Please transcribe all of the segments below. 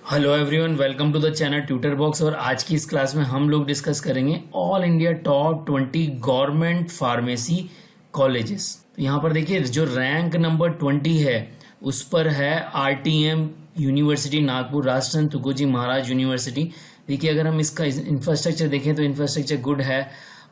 Hello everyone, welcome to the channel Tutor Box. और आज की इस क्लास में हम लोग डिस्कस करेंगे all India top 20 government pharmacy colleges. तो यहाँ पर देखिए जो रैंक नंबर 20 है उस पर है RTM यूनिवर्सिटी नागपुर, राजचंद्र तुकोजी महाराज यूनिवर्सिटी। देखिए अगर हम इसका इंफ्रास्ट्रक्चर देखें तो इंफ्रास्ट्रक्चर गुड है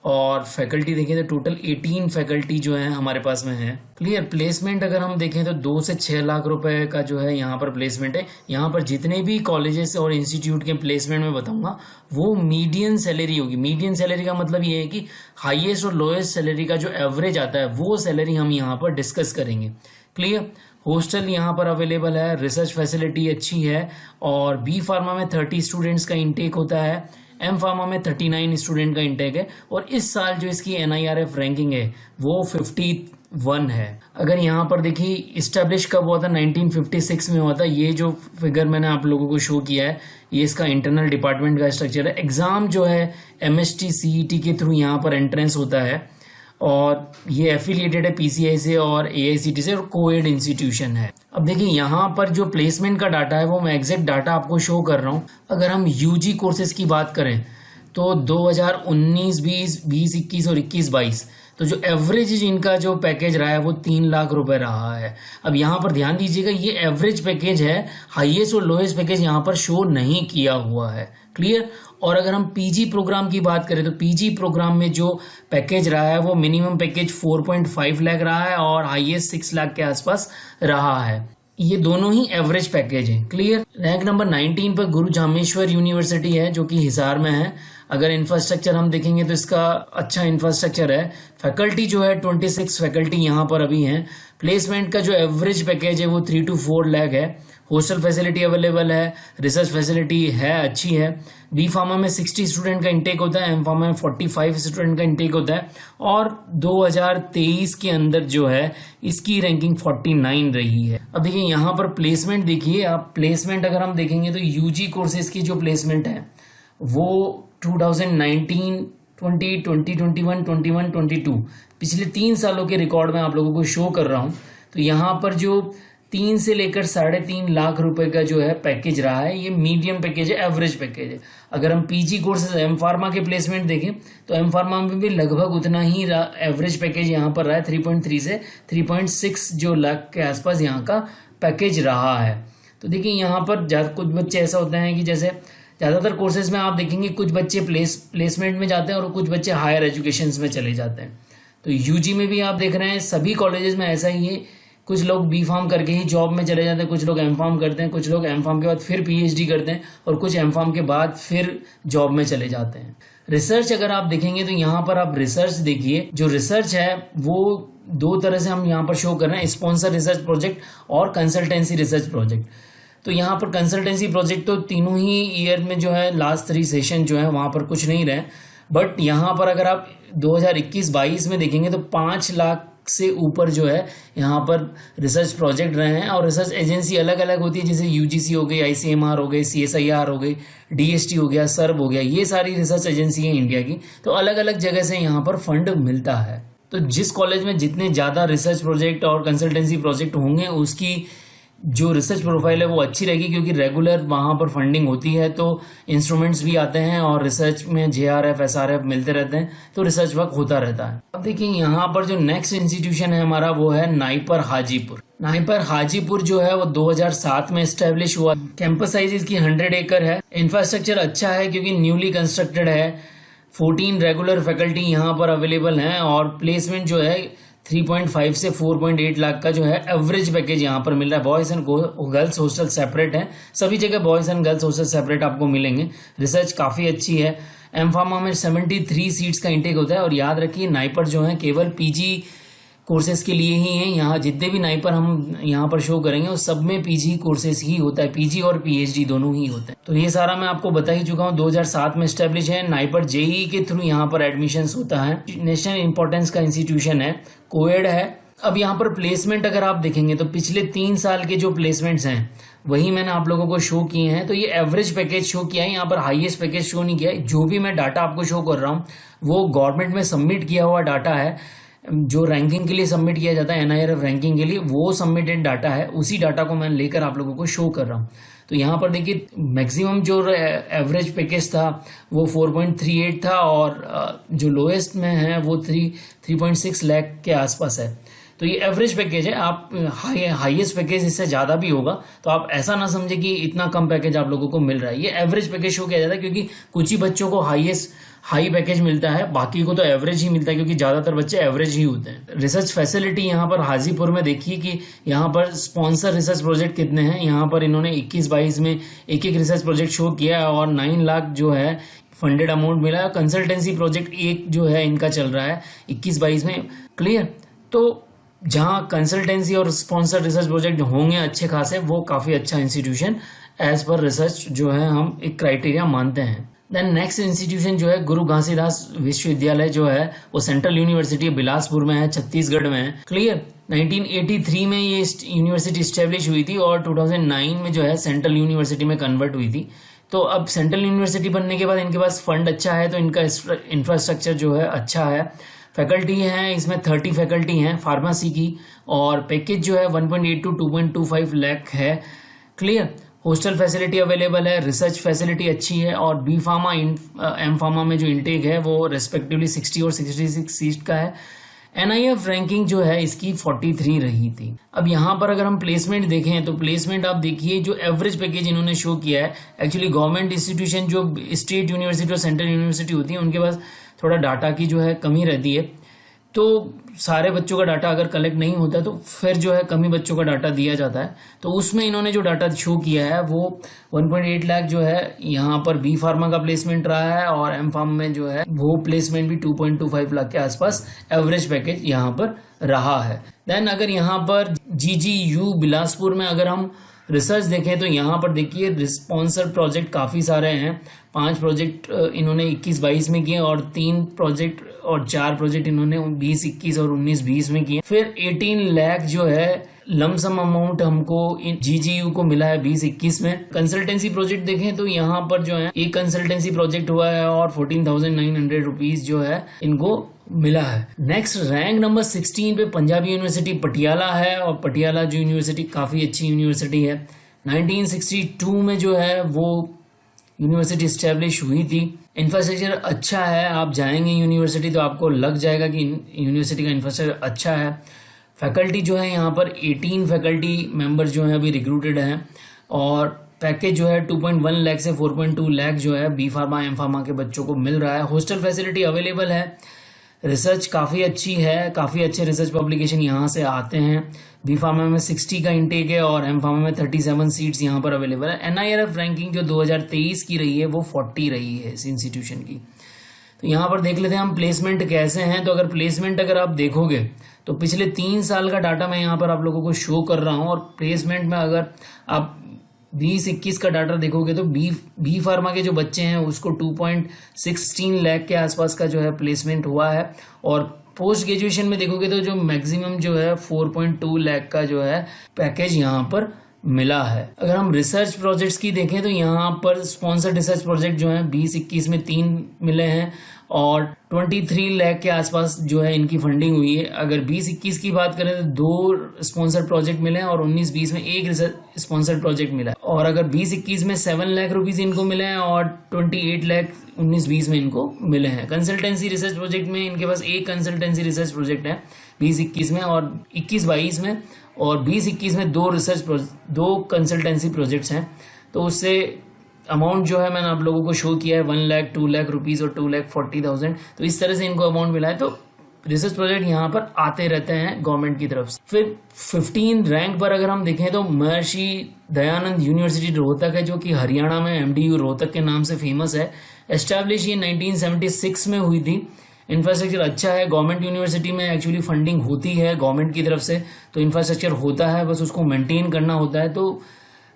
और फैकल्टी देखें तो टोटल 18 फैकल्टी जो है हमारे पास में है। क्लियर। प्लेसमेंट अगर हम देखें तो 2 से 6 लाख रुपए का जो है यहाँ पर प्लेसमेंट है। यहाँ पर जितने भी कॉलेजेस और इंस्टीट्यूट के प्लेसमेंट में बताऊंगा वो मीडियन सैलरी होगी। मीडियन सैलरी का मतलब ये है कि हाईएस्ट और लोएस्ट सैलरी का जो एवरेज आता है वो सैलरी हम यहाँ पर डिस्कस करेंगे। क्लियर। हॉस्टल यहाँ पर अवेलेबल है, रिसर्च फैसिलिटी अच्छी है और बी फार्मा में 30 स्टूडेंट्स का इंटेक होता है, एम फार्मा में 39 स्टूडेंट का इंटेक है और इस साल जो इसकी NIRF रैंकिंग है वो 51 है। अगर यहाँ पर देखिए इस्टेब्लिश कब हुआ था, 1956 में हुआ था। ये जो फिगर मैंने आप लोगों को शो किया है ये इसका इंटरनल डिपार्टमेंट का स्ट्रक्चर है। एग्जाम जो है MST CET के थ्रू यहाँ पर एंट्रेंस होता है और ये एफिलिएटेड है PCI से और AICTE से और कोएड इंस्टीट्यूशन है। अब देखिए यहाँ पर जो प्लेसमेंट का डाटा है वो मैं एग्जैक्ट डाटा आपको शो कर रहा हूँ। अगर हम UG कोर्सेज की बात करें तो 2019-20, 20-21 और 21-22 तो जो एवरेज इनका जो पैकेज रहा है वो 3 लाख रुपए रहा है। अब यहाँ पर ध्यान दीजिएगा ये एवरेज पैकेज है, हाईएस्ट और लोएस्ट पैकेज यहाँ पर शो नहीं किया हुआ है। क्लियर। और अगर हम PG प्रोग्राम की बात करें तो PG प्रोग्राम में जो पैकेज रहा है वो मिनिमम पैकेज 4.5 लाख रहा है और हाईएस्ट 6 लाख के आसपास रहा है। ये दोनों ही एवरेज पैकेज हैं। क्लियर। रैंक नंबर 19 पर गुरु जामेश्वर यूनिवर्सिटी है जो कि हिसार में है। अगर इंफ्रास्ट्रक्चर हम देखेंगे तो इसका अच्छा इंफ्रास्ट्रक्चर है। फैकल्टी जो है 26 फैकल्टी यहाँ पर अभी हैं। प्लेसमेंट का जो एवरेज पैकेज है वो 3 to 4 लाख है। हॉस्टल फैसिलिटी अवेलेबल है, रिसर्च फैसिलिटी है, अच्छी है। बी फार्मा में 60 स्टूडेंट का इंटेक होता है, एम फार्मा में 45 स्टूडेंट का इंटेक होता है और 2023 के अंदर जो है इसकी रैंकिंग 49 रही है। अब देखिए यहाँ पर प्लेसमेंट देखिए आप, प्लेसमेंट अगर हम देखेंगे तो UG कोर्सेज की जो प्लेसमेंट है वो 2019, 20, 2021, 21, 22 पिछले 3 सालों के रिकॉर्ड में आप लोगों को शो कर रहा हूं। तो यहाँ पर जो 3 से लेकर 3.5 लाख रुपए का जो है पैकेज रहा है ये मीडियम पैकेज है, एवरेज पैकेज है। अगर हम PG कोर्सेज एम फार्मा के प्लेसमेंट देखें तो एम फार्मा में भी लगभग उतना ही एवरेज पैकेज यहाँ पर रहा है, 3.3 से 3.6 जो लाख के आसपास यहाँ का पैकेज रहा है। तो देखिए यहाँ पर कुछ बच्चे ऐसा होते हैं कि जैसे ज़्यादातर कोर्सेज में आप देखेंगे कुछ बच्चे प्लेसमेंट में जाते हैं और कुछ बच्चे हायर एजुकेशन में चले जाते हैं। तो UG में भी आप देख रहे हैं सभी कॉलेजेस में ऐसा ही है। कुछ लोग बी फार्म करके ही जॉब में चले जाते हैं, कुछ लोग एम फार्म करते हैं, कुछ लोग एम फार्म के बाद फिर PhD करते हैं और कुछ एम फार्म के बाद फिर जॉब में चले जाते हैं। रिसर्च अगर आप देखेंगे तो यहाँ पर आप रिसर्च देखिए, जो रिसर्च है वो 2 तरह से हम यहाँ पर शो कर रहे हैं, स्पॉन्सर रिसर्च प्रोजेक्ट और कंसल्टेंसी रिसर्च प्रोजेक्ट। तो यहाँ पर कंसल्टेंसी प्रोजेक्ट तो तीनों ही ईयर में जो है लास्ट 3 सेशन जो है वहाँ पर कुछ नहीं रहे, बट यहाँ पर अगर आप 2021-22 में देखेंगे तो 5 लाख से ऊपर जो है यहाँ पर रिसर्च प्रोजेक्ट रहे हैं। और रिसर्च एजेंसी अलग अलग होती है, जैसे UGC हो गई, ICMR हो गई, CSIR हो गई, DST हो गया, सर्व हो गया, ये सारी रिसर्च एजेंसी है इंडिया की। तो अलग अलग जगह से यहाँ पर फंड मिलता है। तो जिस कॉलेज में जितने ज़्यादा रिसर्च प्रोजेक्ट और कंसल्टेंसी प्रोजेक्ट होंगे उसकी जो रिसर्च प्रोफाइल है वो अच्छी रहेगी, क्योंकि रेगुलर वहाँ पर फंडिंग होती है तो इंस्ट्रूमेंट्स भी आते हैं और रिसर्च में JRF SRF मिलते रहते हैं, तो रिसर्च वर्क होता रहता है। अब देखिए यहाँ पर जो नेक्स्ट इंस्टीट्यूशन है हमारा वो है नाइपर हाजीपुर। नाइपर हाजीपुर जो है वो 2007 में एस्टेब्लिश हुआ। कैंपस साइज इसकी 100 एकड़ है। इंफ्रास्ट्रक्चर अच्छा है क्योंकि न्यूली कंस्ट्रक्टेड है। 14 रेगुलर फैकल्टी यहाँ पर अवेलेबल हैं और प्लेसमेंट जो है 3.5 से 4.8 लाख का जो है एवरेज पैकेज यहाँ पर मिल रहा है। Boys and girls hostel separate है, सभी जगह boys and girls hostel separate आपको मिलेंगे। रिसर्च काफ़ी अच्छी है। एम फार्मा में 73 सीट्स का इंटेक होता है और याद रखिए नाइपर जो है केवल PG कोर्सेज के लिए ही हैं। यहाँ जितने भी नाइपर हम यहाँ पर शो करेंगे उस सब में PG कोर्सेज ही होता है, PG और PhD दोनों ही होते हैं। तो ये सारा मैं आपको बता ही चुका हूँ। 2007 में एस्टेब्लिश है। नाइपर JEE के थ्रू यहाँ पर एडमिशन्स होता है। नेशनल इंपॉर्टेंस का इंस्टीट्यूशन है, कोएड है। अब यहाँ पर प्लेसमेंट अगर आप देखेंगे तो पिछले 3 साल के जो प्लेसमेंट्स हैं वही मैंने आप लोगों को शो किए हैं। तो ये एवरेज पैकेज शो किया है, यहाँ पर हाईएस्ट पैकेज शो नहीं किया है। जो भी मैं डाटा आपको शो कर रहा हूँ वो गवर्नमेंट में सबमिट किया हुआ डाटा है। जो रैंकिंग के लिए सबमिट किया जाता है, NIRF रैंकिंग के लिए, वो सबमिटेड डाटा है, उसी डाटा को मैं लेकर आप लोगों को शो कर रहा हूँ। तो यहाँ पर देखिए मैक्सिमम जो एवरेज पैकेज था वो 4.38 था और जो लोएस्ट में है वो 3.6 लाख के आसपास है। तो ये एवरेज पैकेज है, आप हाईएस्ट पैकेज इससे ज़्यादा भी होगा, तो आप ऐसा ना समझे कि इतना कम पैकेज आप लोगों को मिल रहा है। ये एवरेज पैकेज शो किया जाता है क्योंकि कुछ ही बच्चों को हाई पैकेज मिलता है, बाकी को तो एवरेज ही मिलता है क्योंकि ज़्यादातर बच्चे एवरेज ही होते हैं। रिसर्च फैसिलिटी यहाँ पर हाजीपुर में देखिए कि यहाँ पर स्पॉन्सर रिसर्च प्रोजेक्ट कितने हैं। यहाँ पर इन्होंने 21-22 में एक रिसर्च प्रोजेक्ट शो किया है और 9 लाख जो है फंडेड अमाउंट मिला है। कंसल्टेंसी प्रोजेक्ट एक जो है इनका चल रहा है 21-22 में। क्लियर? तो जहाँ कंसल्टेंसी और स्पॉन्सर रिसर्च प्रोजेक्ट होंगे अच्छे खासे, वो काफ़ी अच्छा इंस्टीट्यूशन एज पर रिसर्च जो है हम एक क्राइटेरिया मानते हैं। देन नेक्स्ट इंस्टीट्यूशन जो है गुरु घासीदास विश्वविद्यालय जो है वो सेंट्रल यूनिवर्सिटी बिलासपुर में है, छत्तीसगढ़ में है। क्लियर? 1983 में ये यूनिवर्सिटी स्टेब्लिश हुई थी और 2009 में जो है सेंट्रल यूनिवर्सिटी में कन्वर्ट हुई थी। तो अब सेंट्रल यूनिवर्सिटी बनने के बाद इनके पास फंड अच्छा है, तो इनका इंफ्रास्ट्रक्चर जो है अच्छा है। फैकल्टी हैं इसमें 30 फैकल्टी हैं फार्मेसी की, और पैकेज जो है 1.8 to 2.25 लाख है। क्लियर? हॉस्टल फैसिलिटी अवेलेबल है, रिसर्च फैसिलिटी अच्छी है, और बी फार्मा एम फार्मा में जो इंटेक है वो रेस्पेक्टिवली 60 और 66 सीट का है। NIRF रैंकिंग जो है इसकी 43 रही थी। अब यहाँ पर अगर हम प्लेसमेंट देखें तो प्लेसमेंट आप देखिए जो एवरेज पैकेज इन्होंने शो किया है, एक्चुअली गवर्नमेंट इंस्टीट्यूशन जो स्टेट यूनिवर्सिटी और सेंट्रल यूनिवर्सिटी होती है उनके पास थोड़ा डाटा की जो है कमी रहती है, तो सारे बच्चों का डाटा अगर कलेक्ट नहीं होता तो फिर जो है कमी बच्चों का डाटा दिया जाता है। तो उसमें इन्होंने जो डाटा शो किया है वो 1.8 लाख जो है यहाँ पर बी फार्मा का प्लेसमेंट रहा है, और एम फार्म में जो है वो प्लेसमेंट भी 2.25 लाख के आसपास एवरेज पैकेज यहाँ पर रहा है। देन अगर यहाँ पर GGU बिलासपुर में अगर हम रिसर्च देखें तो यहाँ पर देखिए स्पॉन्सर प्रोजेक्ट काफ़ी सारे हैं। 5 प्रोजेक्ट इन्होंने 21-22 में किए और 3 प्रोजेक्ट और 4 प्रोजेक्ट इन्होंने 20-21 और 19-20 में किए। फिर 18 लाख जो है लमसम अमाउंट हमको GGU को मिला है 20-21 में। कंसल्टेंसी प्रोजेक्ट देखें तो यहाँ पर जो है एक कंसल्टेंसी प्रोजेक्ट हुआ है और 14,900 रुपीज जो है इनको मिला है। नेक्स्ट रैंक नंबर 16 पे पंजाबी यूनिवर्सिटी पटियाला है, और पटियाला जो यूनिवर्सिटी काफ़ी अच्छी यूनिवर्सिटी है। 1962 में जो है वो यूनिवर्सिटी स्टैब्लिश हुई थी। इंफ्रास्ट्रक्चर अच्छा है, आप जाएंगे यूनिवर्सिटी तो आपको लग जाएगा कि यूनिवर्सिटी का इंफ्रास्ट्रक्चर अच्छा है। फैकल्टी जो है यहाँ पर 18 फैकल्टी मेंबर जो हैं अभी रिक्रूटेड हैं, और पैकेज जो है 2.1 लाख से 4.2 लाख जो है बी फार्मा एम फार्मा के बच्चों को मिल रहा है। हॉस्टल फैसिलिटी अवेलेबल है, रिसर्च काफ़ी अच्छी है, काफ़ी अच्छे रिसर्च पब्लिकेशन यहाँ से आते हैं। बी फार्मा में 60 का इंटेक है और एम फार्मा में 37 सीट्स यहाँ पर अवेलेबल है। NIRF रैंकिंग जो 2023 की रही है वो 40 रही है इस इंस्टीट्यूशन की। तो यहाँ पर देख लेते हैं हम प्लेसमेंट कैसे हैं। तो अगर प्लेसमेंट अगर आप देखोगे तो पिछले 3 साल का डाटा मैं यहाँ पर आप लोगों को शो कर रहा हूँ, और प्लेसमेंट में अगर आप 20-21 का डाटा देखोगे तो बी फार्मा के जो बच्चे हैं उसको 2.16 लाख के आसपास का जो है प्लेसमेंट हुआ है, और पोस्ट ग्रेजुएशन में देखोगे तो जो मैक्सिमम जो है 4.2 लाख का जो है पैकेज यहाँ पर मिला है। अगर हम रिसर्च प्रोजेक्ट्स की देखें तो यहाँ पर स्पॉन्सर्ड रिसर्च प्रोजेक्ट जो है 20-21 में 3 मिले हैं, और 23 लाख के आसपास जो है इनकी फंडिंग हुई है। अगर 20-21 की बात करें तो 2 स्पॉन्सर्ड प्रोजेक्ट मिले हैं, और 19-20 में 1 रिसर्च स्पॉन्सर्ड प्रोजेक्ट मिला है। और अगर 20-21 में 7 लाख रुपीज इनको मिले हैं, और 28 लाख 19-20 में इनको मिले हैं। कंसल्टेंसी रिसर्च प्रोजेक्ट में इनके पास 1 कंसल्टेंसी रिसर्च प्रोजेक्ट है 20-21 में, और 21-22 में, और 20-21 में 2 कंसल्टेंसी प्रोजेक्ट्स हैं। तो उससे अमाउंट जो है मैंने आप लोगों को शो किया है 1 लाख 2 लाख रुपीज़ और 2,40,000। तो इस तरह से इनको अमाउंट मिला है। तो रिसर्च प्रोजेक्ट यहाँ पर आते रहते हैं गवर्नमेंट की तरफ से। फिर 15 रैंक पर अगर हम देखें तो महर्षि दयानंद यूनिवर्सिटी रोहतक है, जो कि हरियाणा में MDU रोहतक के नाम से फेमस है। एस्टैब्लिश ये 1976 में हुई थी। इंफ्रास्ट्रक्चर अच्छा है। गवर्नमेंट यूनिवर्सिटी में एक्चुअली फंडिंग होती है गवर्नमेंट की तरफ से, तो इंफ्रास्ट्रक्चर होता है, बस उसको मेंटेन करना होता है, तो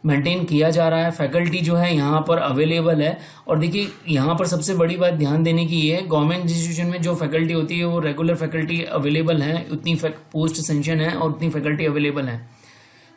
मेंटेन किया जा रहा है। फैकल्टी जो है यहाँ पर अवेलेबल है। और देखिए यहाँ पर सबसे बड़ी बात ध्यान देने की ये है, गवर्नमेंट इंस्टीट्यूशन में जो फैकल्टी होती है वो रेगुलर फैकल्टी अवेलेबल है, उतनी पोस्ट सेंशन है और उतनी फैकल्टी अवेलेबल है।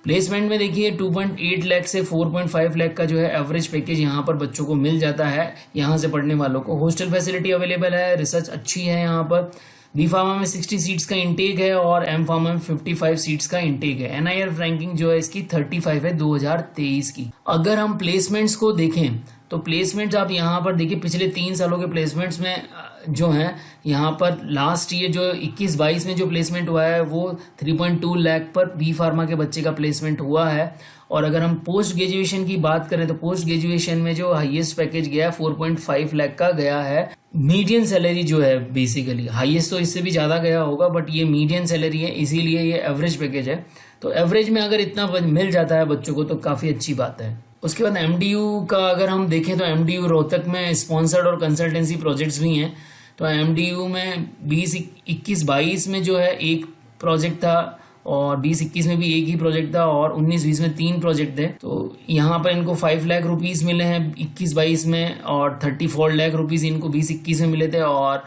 प्लेसमेंट में देखिए 2.8 लाख से 4.5 लाख का जो है एवरेज पैकेज यहाँ पर बच्चों को मिल जाता है यहाँ से पढ़ने वालों को। हॉस्टल फैसिलिटी अवेलेबल है, रिसर्च अच्छी है यहाँ पर। बी फार्मा में 60 सीट्स का इंटेक है और एम फार्मा में 55 सीट्स का इंटेक है। NIRF रैंकिंग जो है इसकी 35 है 2023 की। अगर हम प्लेसमेंट्स को देखें तो प्लेसमेंट्स आप यहाँ पर देखिए, पिछले 3 सालों के प्लेसमेंट्स में जो है यहाँ पर लास्ट ईयर जो 21-22 में जो प्लेसमेंट हुआ है वो 3.2 लाख पर बी फार्मा के बच्चे का प्लेसमेंट हुआ है। और अगर हम पोस्ट ग्रेजुएशन की बात करें तो पोस्ट ग्रेजुएशन में जो हाईएस्ट पैकेज गया है 4.5 लाख का गया है। मीडियन सैलरी जो है, बेसिकली हाईएस्ट तो इससे भी ज़्यादा गया होगा बट ये मीडियन सैलरी है, इसीलिए ये एवरेज पैकेज है। तो एवरेज में अगर इतना मिल जाता है बच्चों को तो काफ़ी अच्छी बात है। उसके बाद MDU का अगर हम देखें तो MDU रोहतक में स्पॉन्सर्ड और कंसल्टेंसी प्रोजेक्ट्स भी हैं। तो MDU में 20-21-22 में जो है एक प्रोजेक्ट था और 20-21 में भी एक ही प्रोजेक्ट था और 19-20 में 3 प्रोजेक्ट थे। तो यहाँ पर इनको 5 लाख रुपीज़ मिले हैं 21-22 में और 34 लाख रुपीज़ इनको 20-21 में मिले थे और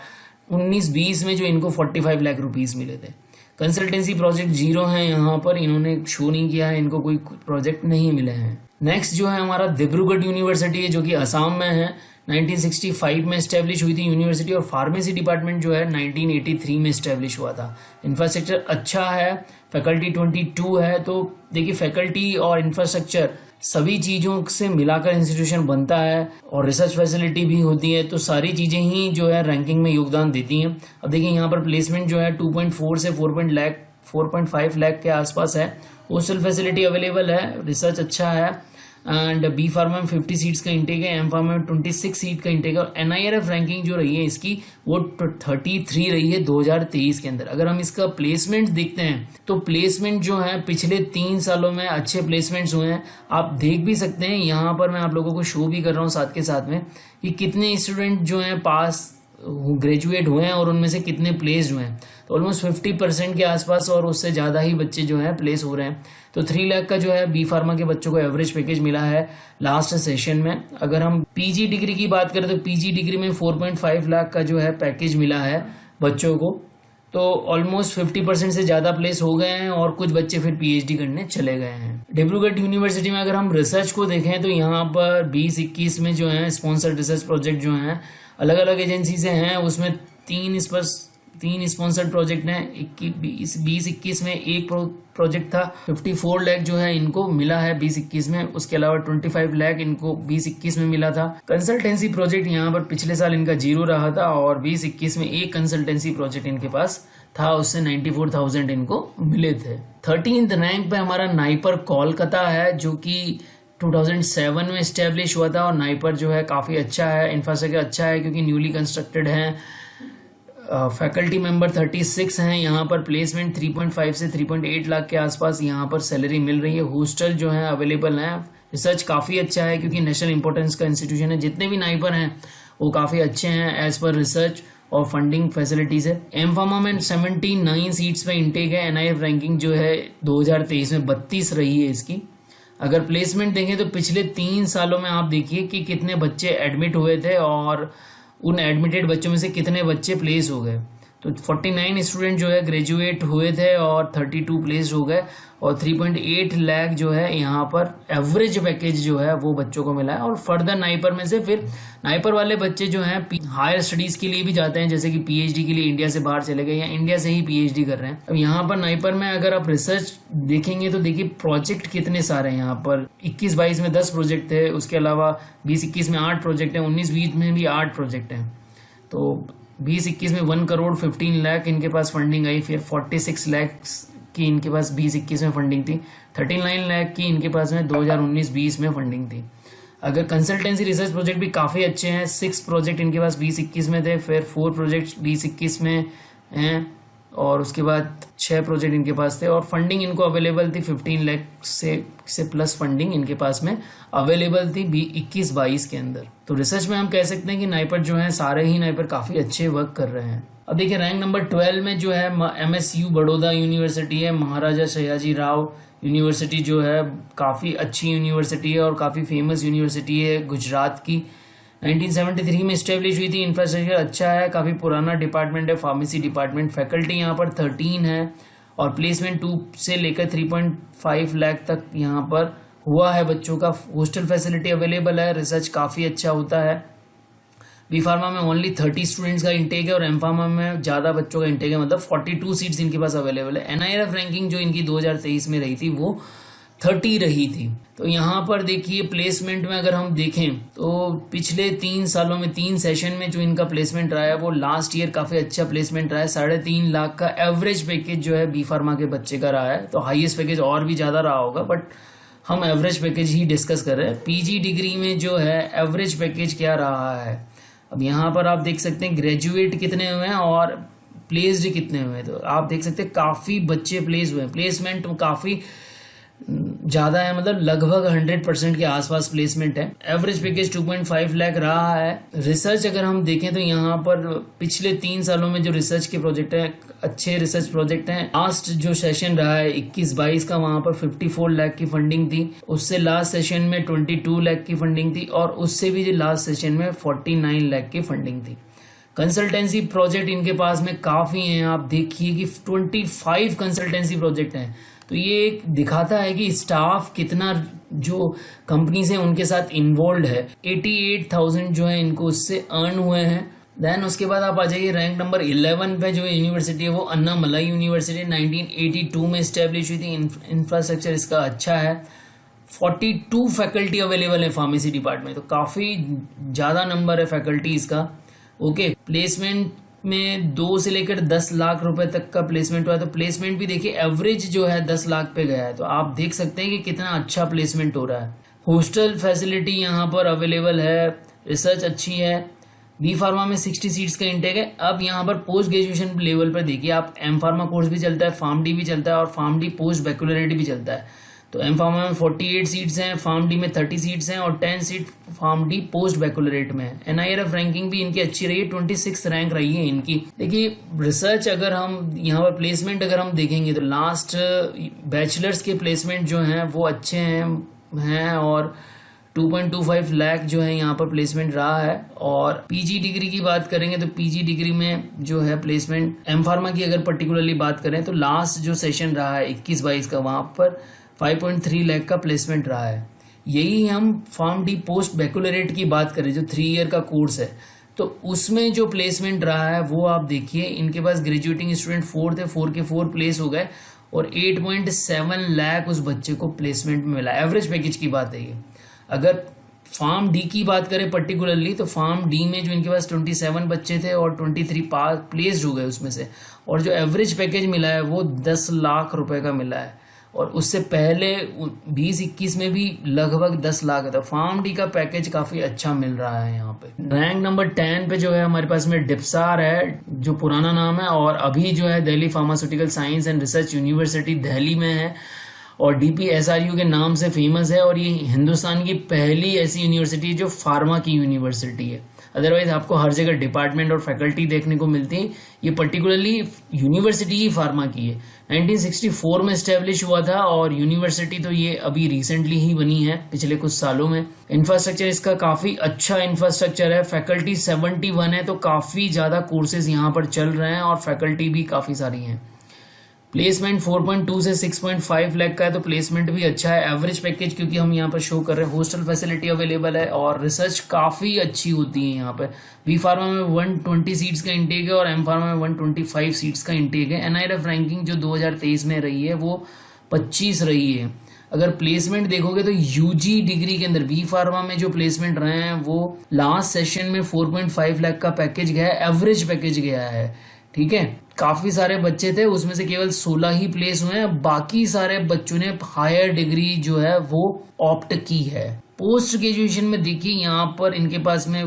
19-20 में जो इनको 45 लाख रुपीज़ मिले थे। कंसल्टेंसी प्रोजेक्ट 0 हैं, यहाँ पर इन्होंने शो नहीं किया है, इनको कोई प्रोजेक्ट नहीं मिले हैं। नेक्स्ट जो है हमारा डिब्रूगढ़ यूनिवर्सिटी है जो कि असम में है। 1965 में इस्टेब्लिश हुई थी यूनिवर्सिटी और फार्मेसी डिपार्टमेंट जो है 1983 में इस्टेब्लिश हुआ था। इंफ्रास्ट्रक्चर अच्छा है, फैकल्टी 22 है। तो देखिए फैकल्टी और इंफ्रास्ट्रक्चर सभी चीज़ों से मिलाकर इंस्टीट्यूशन बनता है और रिसर्च फैसिलिटी भी होती है, तो सारी चीज़ें ही जो है रैंकिंग में योगदान देती हैं। अब देखिए यहाँ पर प्लेसमेंट जो है 2.4 से 4.5 लाख के आसपास है। हॉस्टल फैसिलिटी अवेलेबल है, रिसर्च अच्छा है एंड बी फार्मा में 50 सीट्स का इंटेक है, एम फार्मा में 26 सीट का इंटेक है और NIRF रैंकिंग जो रही है इसकी वो 33 रही है 2023 के अंदर। अगर हम इसका प्लेसमेंट देखते हैं तो प्लेसमेंट जो है पिछले 3 सालों में अच्छे प्लेसमेंट्स हुए हैं। आप देख भी सकते हैं, यहाँ पर मैं आप लोगों को शो भी कर रहा हूँ साथ के साथ में कि कितने स्टूडेंट जो हैं पास ग्रेजुएट हुए हैं और उनमें से कितने प्लेस्ड हुए हैं। तो ऑलमोस्ट 50% के आसपास और उससे ज़्यादा ही बच्चे जो है प्लेस हो रहे हैं। तो 3 लाख का जो है बी फार्मा के बच्चों को एवरेज पैकेज मिला है लास्ट सेशन में। अगर हम PG डिग्री की बात करें तो PG डिग्री में 4.5 लाख का जो है पैकेज मिला है बच्चों को। तो ऑलमोस्ट 50% से ज़्यादा प्लेस हो गए हैं और कुछ बच्चे फिर PhD करने चले गए हैं। डिब्रूगढ़ यूनिवर्सिटी में अगर हम रिसर्च को देखें तो यहाँ पर 20-21 में जो है स्पॉन्सर्ड रिसर्च प्रोजेक्ट जो हैं अलग अलग एजेंसी से हैं, उसमें 3 स्पॉन्सर्ड प्रोजेक्ट हैं। 20-21 में एक प्रोजेक्ट था, 54 लाख जो है इनको मिला है 20-21 में। उसके अलावा 25 लाख इनको 20-21 में मिला था। कंसल्टेंसी प्रोजेक्ट यहाँ पर पिछले साल इनका 0 रहा था और 20-21 में एक कंसल्टेंसी प्रोजेक्ट इनके पास था, उससे 94,000 इनको मिले थे। 13th रैंक पे हमारा नाइपर कोलकाता है जो कि 2007 में इस्टेब्लिश हुआ था और नाइपर जो है काफ़ी अच्छा है, इंफ्रास्ट्रक्चर अच्छा है क्योंकि न्यूली कंस्ट्रक्टेड है। फैकल्टी मेंबर 36 हैं। यहाँ पर प्लेसमेंट 3.5 से 3.8 लाख के आसपास यहाँ पर सैलरी मिल रही है। हॉस्टल जो है अवेलेबल हैं। रिसर्च काफ़ी अच्छा है क्योंकि नेशनल इंपॉर्टेंस का इंस्टीट्यूशन है। जितने भी नाइपर हैं वो काफ़ी अच्छे हैं एज पर रिसर्च और फंडिंग फैसिलिटीज़ है। एम फार्मा में 79 सीट्स पे इंटेक है। NIRF रैंकिंग जो है 2023 में 32 रही है इसकी। अगर प्लेसमेंट देखें तो पिछले 3 सालों में आप देखिए कि कितने बच्चे एडमिट हुए थे और उन एडमिटेड बच्चों में से कितने बच्चे प्लेस हो गए। तो 49 स्टूडेंट जो है ग्रेजुएट हुए थे और 32 प्लेस हो गए और 3.8 लाख जो है यहाँ पर एवरेज पैकेज जो है वो बच्चों को मिला है। और फर्दर नाइपर में से फिर नाइपर वाले बच्चे जो हैं हायर स्टडीज़ के लिए भी जाते हैं, जैसे कि PhD के लिए इंडिया से बाहर चले गए या इंडिया से ही PhD कर रहे हैं। अब यहाँ पर नाइपर में अगर आप रिसर्च देखेंगे तो देखिए प्रोजेक्ट कितने सारे हैं। यहाँ पर 21-22 में 10 प्रोजेक्ट थे, उसके अलावा 20-21 में 8 प्रोजेक्ट हैं, 19-20 में भी 8 प्रोजेक्ट हैं। तो 20-21 में 1 करोड़ 15 लाख इनके पास फंडिंग आई। फिर 46 लाख की इनके पास 20-21 में फंडिंग थी। 39 लाख की इनके पास में 2019-20 में फंडिंग थी। अगर कंसल्टेंसी रिसर्च प्रोजेक्ट भी काफ़ी अच्छे हैं। 6 प्रोजेक्ट इनके पास 20-21 में थे, फिर 4 प्रोजेक्ट 20-21 में हैं और उसके बाद 6 प्रोजेक्ट इनके पास थे और फंडिंग इनको अवेलेबल थी 15 लाख से प्लस फंडिंग इनके पास में अवेलेबल थी 21-22 के अंदर। तो रिसर्च में हम कह सकते हैं कि नाइपर जो है सारे ही नाइपर काफ़ी अच्छे वर्क कर रहे हैं। अब देखिए रैंक नंबर 12 में जो है MSU बड़ौदा यूनिवर्सिटी है। महाराजा सयाजी राव यूनिवर्सिटी जो है काफ़ी अच्छी यूनिवर्सिटी है और काफ़ी फेमस यूनिवर्सिटी है गुजरात की। 1973 में इस्टेब्लिश हुई थी। इंफ्रास्ट्रक्चर अच्छा है, काफ़ी पुराना डिपार्टमेंट है, फार्मेसी डिपार्टमेंट। फैकल्टी यहाँ पर 13 है और प्लेसमेंट 2 से लेकर 3.5 लाख तक यहाँ पर हुआ है बच्चों का। हॉस्टल फैसिलिटी अवेलेबल है। रिसर्च काफ़ी अच्छा होता है। बी फार्मा में ओनली 30 स्टूडेंट्स का इंटेक है और एम फार्मा में ज़्यादा बच्चों का इंटेक है, मतलब 42 सीट्स इनके पास अवेलेबल है। एनआईआरएफ रैंकिंग जो इनकी 2023 में रही थी वो 30 रही थी। तो यहाँ पर देखिए प्लेसमेंट में अगर हम देखें तो पिछले 3 सालों में 3 सेशन में जो इनका प्लेसमेंट रहा है वो लास्ट ईयर काफ़ी अच्छा प्लेसमेंट रहा है। 3.5 लाख का एवरेज पैकेज जो है बी फार्मा के बच्चे का रहा है। तो हाईएस्ट पैकेज और भी ज़्यादा रहा होगा, बट हम एवरेज पैकेज ही डिस्कस कर रहे हैं। पीजी डिग्री में जो है एवरेज पैकेज क्या रहा है, अब यहाँ पर आप देख सकते हैं ग्रेजुएट कितने हुए हैं और प्लेस्ड कितने हुए हैं। तो आप देख सकते हैं काफ़ी बच्चे प्लेस हुए हैं, प्लेसमेंट काफ़ी ज़्यादा है, मतलब लगभग 100% के आसपास प्लेसमेंट है। एवरेज पैकेज 2.5 लाख रहा है। रिसर्च अगर हम देखें तो यहाँ पर पिछले 3 सालों में जो रिसर्च के प्रोजेक्ट हैं अच्छे रिसर्च प्रोजेक्ट हैं। लास्ट जो सेशन रहा है 21-22 का, वहाँ पर 54 लाख की फंडिंग थी। उससे लास्ट सेशन में 22 लाख की फंडिंग थी और उससे भी लास्ट सेशन में 49 लाख की फंडिंग थी। कंसल्टेंसी प्रोजेक्ट इनके पास में काफ़ी हैं, आप देखिए कि 25 कंसल्टेंसी प्रोजेक्ट हैं। तो ये एक दिखाता है कि स्टाफ कितना जो कंपनी से उनके साथ इन्वॉल्व है। 88,000 जो है इनको उससे अर्न हुए हैं। देन उसके बाद आप आ जाइए रैंक नंबर 11 पे जो यूनिवर्सिटी है वो अन्नामलाई यूनिवर्सिटी 1982 में इस्टेब्लिश हुई थी। इंफ्रास्ट्रक्चर इसका अच्छा है। 42 फैकल्टी अवेलेबल है फार्मेसी डिपार्टमेंट, तो काफ़ी ज़्यादा नंबर है फैकल्टीज़ का। ओके, प्लेसमेंट में 2 से लेकर 10 लाख रुपए तक का प्लेसमेंट हुआ है। तो प्लेसमेंट भी देखिए एवरेज जो है 10 लाख पे गया है। तो आप देख सकते हैं कि कितना अच्छा प्लेसमेंट हो रहा है। हॉस्टल फैसिलिटी यहाँ पर अवेलेबल है, रिसर्च अच्छी है। बी फार्मा में 60 सीट्स का इंटेक है। अब यहाँ पर पोस्ट ग्रेजुएशन लेवल पर देखिए आप, एम फार्मा कोर्स भी चलता है, फार्म डी भी चलता है और फार्म डी पोस्ट बैकुलरेट भी चलता है। तो एम फार्मा में 48 सीट्स हैं, फार्म डी में 30 सीट्स हैं और 10 सीट फार्म डी पोस्ट बैकुलरेट में है। एनआईआरएफ रैंकिंग भी इनकी अच्छी रही है, 26 रैंक रही है इनकी। देखिए रिसर्च अगर हम यहाँ पर प्लेसमेंट अगर हम देखेंगे तो लास्ट बैचलर्स के प्लेसमेंट जो हैं वो अच्छे हैं और 2.25 लाख जो है यहाँ पर प्लेसमेंट रहा है। और पीजी डिग्री की बात करेंगे तो पीजी डिग्री में जो है प्लेसमेंट एम फार्मा की अगर पर्टिकुलरली बात करें तो लास्ट जो सेशन रहा है 21-22 का, वहाँ पर 5.3 लाख का प्लेसमेंट रहा है। यही हम फार्म डी पोस्ट बैकुलरेट की बात करें जो 3 ईयर का कोर्स है, तो उसमें जो प्लेसमेंट रहा है वो आप देखिए। इनके पास ग्रेजुएटिंग स्टूडेंट 4 थे, 4 के 4 प्लेस हो गए और 8.7 लाख उस बच्चे को प्लेसमेंट में मिला। एवरेज पैकेज की बात है ये। अगर फार्म डी की बात करें पर्टिकुलरली तो फार्म डी में जो इनके पास 27 बच्चे थे और 23 प्लेस्ड हो गए उसमें से, और जो एवरेज पैकेज मिला है वो 10 लाख रुपए का मिला है। और उससे पहले 20-21 में भी लगभग 10 लाख था। फार्म डी का पैकेज काफ़ी अच्छा मिल रहा है यहाँ पे। रैंक नंबर 10 पे जो है हमारे पास में डिप्सार है, जो पुराना नाम है, और अभी जो है Delhi pharmaceutical science and research university Delhi में है और DPSRU के नाम से फेमस है। और ये हिंदुस्तान की पहली ऐसी यूनिवर्सिटी है जो फार्मा की यूनिवर्सिटी है। अदरवाइज आपको हर जगह डिपार्टमेंट और फैकल्टी देखने को मिलती है, ये पर्टिकुलरली यूनिवर्सिटी ही फार्मा की है। 1964 में इस्टेब्लिश हुआ था और यूनिवर्सिटी तो ये अभी रिसेंटली ही बनी है, पिछले कुछ सालों में। इंफ्रास्ट्रक्चर इसका काफ़ी अच्छा इंफ्रास्ट्रक्चर है। फैकल्टी 71 है, तो काफ़ी ज़्यादा कोर्सेज यहाँ पर चल रहे हैं और फैकल्टी भी काफ़ी सारी हैं। प्लेसमेंट 4.2 से 6.5 लाख का है, तो प्लेसमेंट भी अच्छा है। एवरेज पैकेज क्योंकि हम यहाँ पर शो कर रहे हैं, हॉस्टल फैसिलिटी अवेलेबल है और रिसर्च काफ़ी अच्छी होती है यहाँ पर। बी फार्मा में 120 सीट्स का इंटेक है और एम फार्मा में 125 सीट्स का इंटेक है। एनआईआरएफ रैंकिंग जो 2023 में रही है वो 25 रही है। अगर प्लेसमेंट देखोगे तो यूजी डिग्री के अंदर बी फार्मा में जो प्लेसमेंट रहे हैं वो लास्ट सेशन में 4.5 लाख का पैकेज गया है, एवरेज पैकेज गया है। ठीक है, काफ़ी सारे बच्चे थे, उसमें से केवल 16 ही प्लेस हुए हैं। बाकी सारे बच्चों ने हायर डिग्री जो है वो ऑप्ट की है। पोस्ट ग्रेजुएशन में देखिए यहाँ पर इनके पास में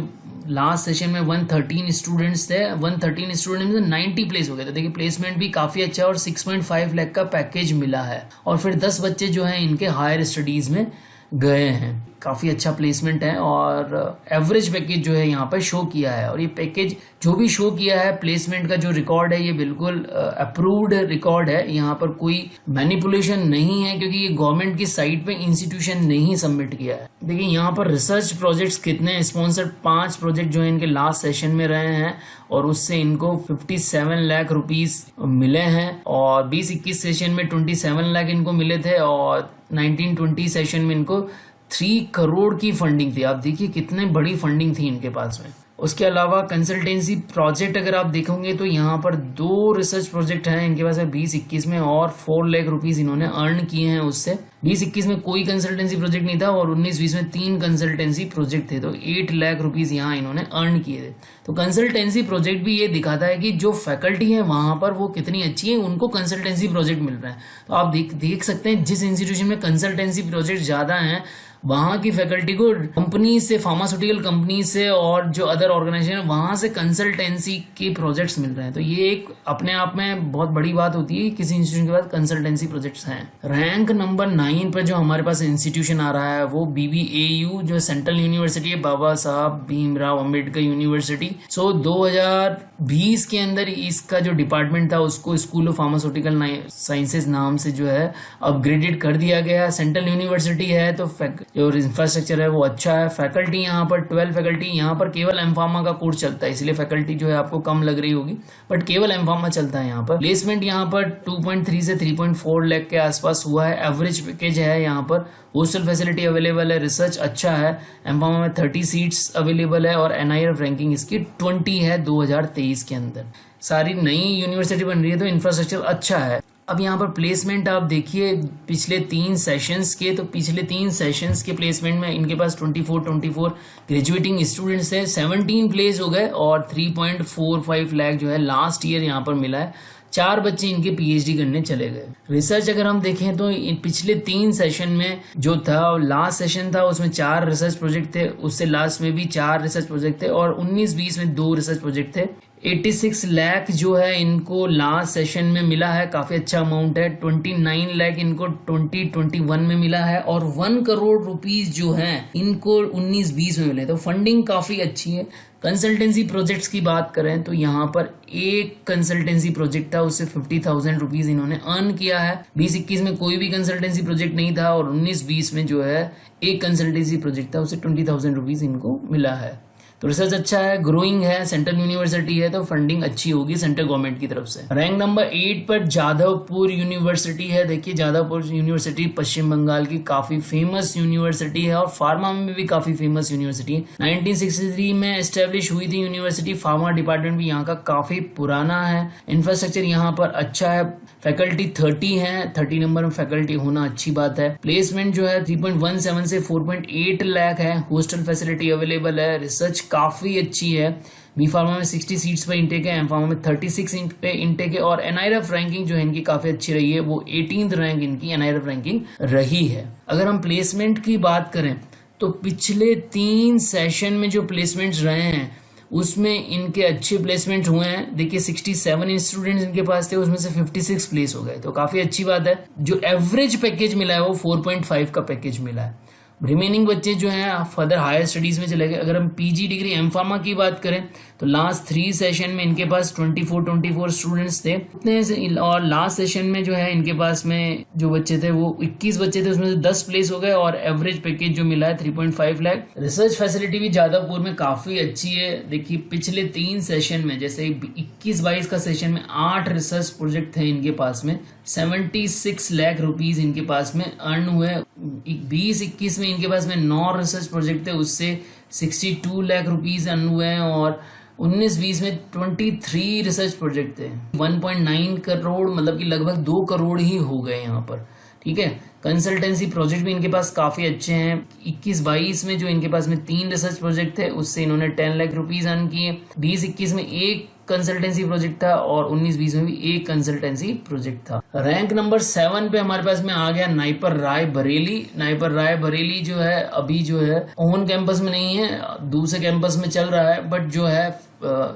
लास्ट सेशन में 113 स्टूडेंट्स थे। 113 स्टूडेंट्स में 90 प्लेस हो गए थे। देखिए प्लेसमेंट भी काफ़ी अच्छा है और 6.5 लाख का पैकेज मिला है। और फिर 10 बच्चे जो हैं इनके हायर स्टडीज़ में गए हैं। काफ़ी अच्छा प्लेसमेंट है और एवरेज पैकेज जो है यहाँ पर शो किया है। और ये पैकेज जो भी शो किया है, प्लेसमेंट का जो रिकॉर्ड है, ये बिल्कुल अप्रूव्ड रिकॉर्ड है। यहाँ पर कोई मैनिपुलेशन नहीं है क्योंकि ये गवर्नमेंट की साइट पे इंस्टीट्यूशन ने ही सबमिट किया है। देखिए यहाँ पर रिसर्च प्रोजेक्ट्स कितने हैं, स्पॉन्सर्ड 5 प्रोजेक्ट जो है इनके लास्ट सेशन में रहे हैं और उससे इनको 57 लाख रुपीस मिले हैं। और 20-21 सेशन में 27 लाख इनको मिले थे और 19-20 सेशन में इनको 3 करोड़ की फंडिंग थी। आप देखिए कितने बड़ी फंडिंग थी इनके पास में। उसके अलावा कंसल्टेंसी प्रोजेक्ट अगर आप देखोगे तो यहाँ पर 2 रिसर्च प्रोजेक्ट हैं इनके पास 20-21 में और 4 लाख रुपीस इन्होंने अर्न किए हैं उससे। 20-21 में कोई कंसल्टेंसी प्रोजेक्ट नहीं था और 19-20 में 3 कंसल्टेंसी प्रोजेक्ट थे, तो 8 लाख रुपीस यहाँ इन्होंने अर्न किए थे। तो कंसल्टेंसी प्रोजेक्ट भी ये दिखाता है कि जो फैकल्टी है वहां पर वो कितनी अच्छी है, उनको कंसल्टेंसी प्रोजेक्ट मिल रहा है। तो आप देख सकते हैं जिस इंस्टीट्यूशन में कंसल्टेंसी प्रोजेक्ट ज्यादा हैं वहां की फैकल्टी को कंपनी से, फार्मास्यूटिकल कंपनी से और जो अदर ऑर्गेनाइजेशन है वहां से कंसल्टेंसी के प्रोजेक्ट्स मिल रहे हैं। तो ये एक अपने आप में बहुत बड़ी बात होती है कि किसी इंस्टीट्यूशन के पास कंसल्टेंसी प्रोजेक्ट्स हैं। रैंक नंबर 9 पर जो हमारे पास इंस्टीट्यूशन आ रहा है वो BBAU जो सेंट्रल यूनिवर्सिटी है, बाबा साहब भीमराव अंबेडकर यूनिवर्सिटी। सो 2020 के अंदर इसका जो डिपार्टमेंट था उसको स्कूल ऑफ फार्मास्यूटिकल साइंसेज नाम से जो है अपग्रेडेड कर दिया गया। सेंट्रल यूनिवर्सिटी है तो जो इंफ्रास्ट्रक्चर है वो अच्छा है। फैकल्टी यहाँ पर 12 फैकल्टी, यहाँ पर केवल एमफार्मा का कोर्स चलता है इसलिए फैकल्टी जो है आपको कम लग रही होगी, बट केवल एमफार्मा चलता है यहाँ पर। प्लेसमेंट यहाँ पर 2.3 से 3.4 लाख के आसपास हुआ है। एवरेज पैकेज है यहाँ पर। हॉस्टल फैसिलिटी अवेलेबल है, रिसर्च अच्छा है। एमफार्मा में 30 सीट्स अवेलेबल है और NIRF रैंकिंग इसकी 20 है 2023 के अंदर। सारी नई यूनिवर्सिटी बन रही है तो इंफ्रास्ट्रक्चर अच्छा है। अब यहाँ पर प्लेसमेंट आप देखिए पिछले 3 सेशंस के, तो पिछले 3 सेशंस के प्लेसमेंट में इनके पास 24 ग्रेजुएटिंग स्टूडेंट्स है। 17 प्लेस हो गए और 3.45 लाख जो है लास्ट ईयर यहाँ पर मिला है। 4 बच्चे इनके PhD करने चले गए। रिसर्च अगर हम देखें तो पिछले 3 सेशन में जो था, लास्ट सेशन था उसमें 4 रिसर्च प्रोजेक्ट थे, उससे लास्ट में भी 4 रिसर्च प्रोजेक्ट थे और 19-20 में 2 रिसर्च प्रोजेक्ट थे। 86 लाख जो है इनको लास्ट सेशन में मिला है, काफी अच्छा अमाउंट है। 29 लाख इनको 2021 में मिला है और 1 करोड़ रुपीस जो है इनको 19-20 में मिले। तो फंडिंग काफी अच्छी है। कंसल्टेंसी प्रोजेक्ट्स की बात करें तो यहाँ पर एक कंसल्टेंसी प्रोजेक्ट था, उससे 50,000 रुपीज इन्होंने अर्न किया है। 20-21 में कोई भी कंसल्टेंसी प्रोजेक्ट नहीं था और 19-20 में जो है एक कंसल्टेंसी प्रोजेक्ट था, उससे 20,000 रुपीज इनको मिला है। तो रिसर्च अच्छा है, ग्रोइंग है, सेंट्रल यूनिवर्सिटी है तो फंडिंग अच्छी होगी सेंट्रल गवर्नमेंट की तरफ से। रैंक नंबर 8 पर जादवपुर यूनिवर्सिटी है। देखिए जादवपुर यूनिवर्सिटी पश्चिम बंगाल की काफी फेमस यूनिवर्सिटी है और फार्मा में भी काफी फेमस यूनिवर्सिटी है। 1963 में एस्टेब्लिश हुई थी यूनिवर्सिटी। फार्मा डिपार्टमेंट भी यहाँ का काफी पुराना है। इंफ्रास्ट्रक्चर यहाँ पर अच्छा है। फैकल्टी 30 है, 30 नंबर में फैकल्टी होना अच्छी बात है। प्लेसमेंट जो है 3.17 से 4.8 लाख है। हॉस्टल फैसिलिटी अवेलेबल है। रिसर्च काफी अच्छी है। बी फार्मा में 60 सीट्स पे इंटेक है, एम फार्मा में 36 पे इंटेक है और NIRF रैंकिंग जो है इनकी काफी अच्छी रही है, वो 18th रैंक इनकी NIRF रैंकिंग रही है। अगर हम प्लेसमेंट की बात करें तो पिछले 3 सेशन में जो प्लेसमेंट्स रहे हैं उसमें इनके अच्छे प्लेसमेंट हुए हैं। देखिए 67 स्टूडेंट्स इनके पास थे, उसमें से 56 प्लेस हो गए, तो काफी अच्छी बात है। जो एवरेज पैकेज मिला है वो 4.5 का पैकेज मिला है। रिमेनिंग बच्चे जो हैं फर्दर हायर स्टडीज में चले गए। अगर हम PG डिग्री एम फार्मा की बात करें तो लास्ट 3 सेशन में इनके पास 24 स्टूडेंट्स थे और लास्ट सेशन में जो है इनके पास में जो बच्चे थे वो 21 बच्चे थे, उसमें से 10 प्लेस हो गए और एवरेज पैकेज जो मिला है 3.5 लाख। रिसर्च फैसिलिटी भी जादवपुर में काफी अच्छी है। देखिए पिछले 3 सेशन में जैसे 21-22 का सेशन में 8 रिसर्च प्रोजेक्ट थे इनके पास में, 76 लाख रुपीज इनके पास में अर्न हुए। 20-21 में इनके पास में 9 रिसर्च प्रोजेक्ट थे, उससे 62 लाख रुपीज अर्न हुए हैं और 19-20 में 23 रिसर्च प्रोजेक्ट थे, 1.9 करोड़ मतलब कि लगभग 2 करोड़ ही हो गए यहाँ पर। ठीक है, कंसल्टेंसी प्रोजेक्ट भी इनके पास काफी अच्छे हैं। 21-22 में जो इनके पास में 3 रिसर्च प्रोजेक्ट थे उससे इन्होंने 10 लाख रुपीज अर्न किए। 20-21 में एक कंसल्टेंसी प्रोजेक्ट था और 19-20 में भी एक कंसल्टेंसी प्रोजेक्ट था। रैंक नंबर 7 पे हमारे पास में आ गया नाइपर राय बरेली। नाइपर राय बरेली जो है अभी जो है ओन कैंपस में नहीं है, दूसरे कैंपस में चल रहा है, बट जो है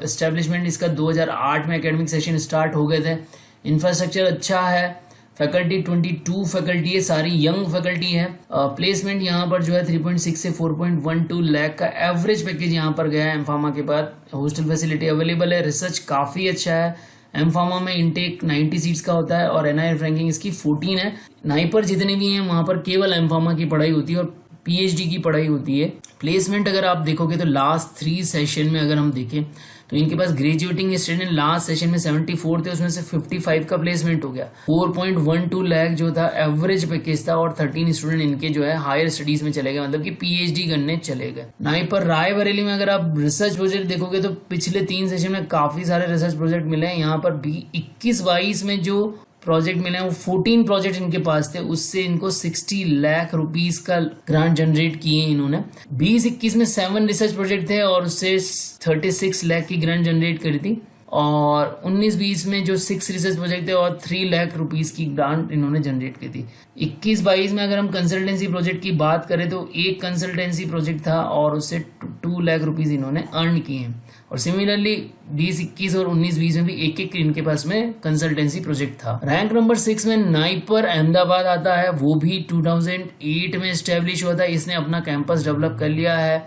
एस्टेब्लिशमेंट इसका 2008 में एकेडमिक सेशन स्टार्ट हो गए थे। इंफ्रास्ट्रक्चर अच्छा है। फैकल्टी 22 फैकल्टी है, सारी यंग फैकल्टी है। प्लेसमेंट यहाँ पर जो है 3.6 से 4.12 लाख का एवरेज पैकेज यहाँ पर गया है। एमफार्मा के बाद हॉस्टल फैसिलिटी अवेलेबल है। रिसर्च काफी अच्छा है। एमफार्मा में इनटेक 90 सीट्स का होता है और NIRF रैंकिंग इसकी 14 है। नाइपर जितने भी हैं वहां पर केवल एमफार्मा की पढ़ाई होती है और PhD की पढ़ाई होती है। प्लेसमेंट अगर आप देखोगे तो लास्ट 3 सेशन में अगर हम देखें तो तो इनके पास ग्रेजुएटिंग स्टूडेंट लास्ट सेशन में 74 थे, उसमें से 55 का प्लेसमेंट हो गया। 4.12 लाख जो था एवरेज पैकेज था, और 13 स्टूडेंट इनके जो है हायर स्टडीज में चले गए, मतलब कि पीएचडी करने चले गए। नाइपर रायबरेली में अगर आप रिसर्च प्रोजेक्ट देखोगे तो पिछले 3 सेशन में काफी सारे रिसर्च प्रोजेक्ट मिले हैं। यहाँ पर भी 21-22 में जो प्रोजेक्ट मिले हैं वो 14 प्रोजेक्ट इनके पास थे, उससे इनको 60 लाख रुपीस का ग्रांट जनरेट किए इन्होंने। 20-21 में 7 रिसर्च प्रोजेक्ट थे और उससे 36 लाख की ग्रांट जनरेट करी थी, और 19-20 में जो 6 रिसर्च प्रोजेक्ट थे और 3 लाख रुपीस की ग्रांट इन्होंने जनरेट की थी। 21-22 में अगर हम कंसल्टेंसी प्रोजेक्ट की बात करें तो एक कंसल्टेंसी प्रोजेक्ट था और उससे 2 लाख रुपीस इन्होंने अर्न किए हैं। और सिमिलरली 20-21 और 19-20 में भी एक इनके पास में कंसल्टेंसी प्रोजेक्ट था। रैंक नंबर 6 में नाइपर अहमदाबाद आता है, वो भी 2008 में एस्टेब्लिश हुआ था। इसने अपना कैंपस डेवलप कर लिया है,